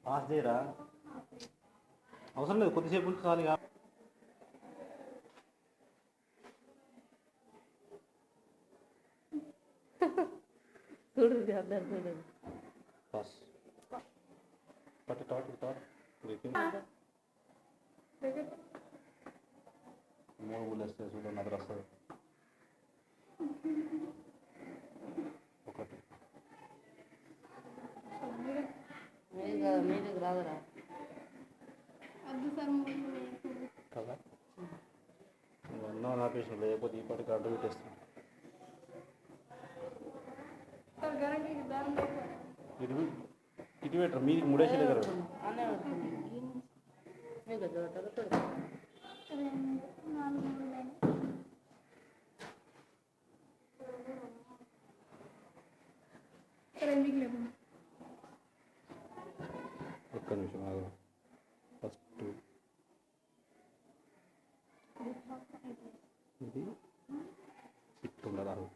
pass చేయరా అవసరం లేదు కొద్దిసేపు చాలు చూడు పాస్ పట్టు టాట్ మూడు గుళ్ళు వస్తాయి చూడండి అది వస్తుంది ఒకటి మీదకి రాదురా కదా అన్నా ఆపేసిన లేకపోతే ఈ పాటికి అడ్డు పెట్టేస్తాను ఇటు పెట్టరు మీది మూడేసి దగ్గర ఒక్క నిమిషం ఆగు ఫస్ట్ ఇది ఇట్లుండాలి ఆగు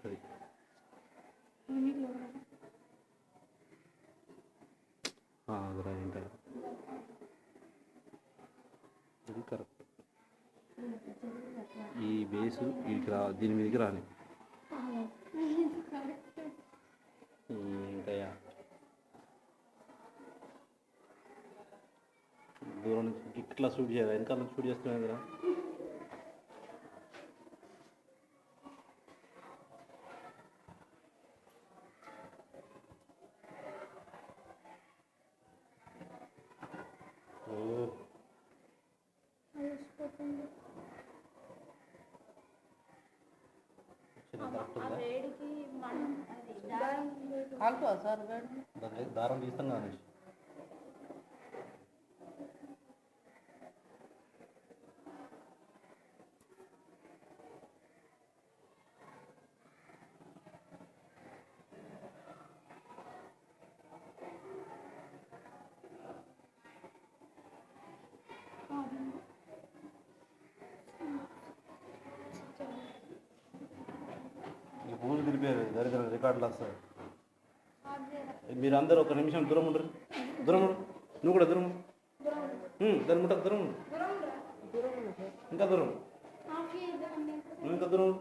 అది అదిరా ఇంకా ఇది కరెక్ట్ ఈ బేసు వీడికి దీని మీదకి రాని ఇంకా దూరం నుంచి ఇట్లా షూట్ చేయాలి వెనకాల షూట్ చేస్తున్నాయి కదా దారం తీస్తాం కదా ఈ పూలు తిరిపారు దరిద్ర రికార్డులు వస్తాయి మీరు అందరూ ఒక నిమిషం దూరం ఉండరు దూరం ఉండు నువ్వు కూడా దూరం దాని ముట్ట దూరం ఇంకా దూరం నువ్వు ఇంకా దూరం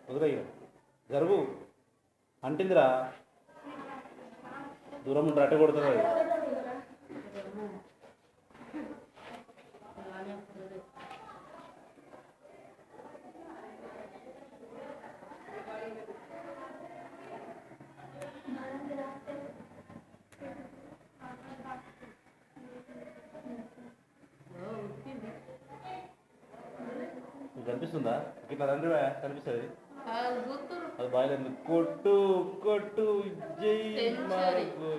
వదిలయ్య జరుగు అంటిందిరా దూరం ఉండరు అట్ట కొడుతుంది కనిపిస్తుందా ఇట్లా రండి కనిపిస్తుంది అది బాగా కొట్టు కొట్టు జై మార్కు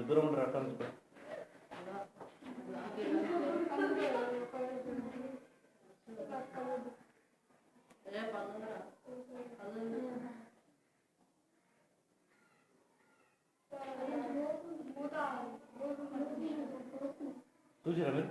దూరం ఉంటారు అట్లా నుంచి చూసారా మీరు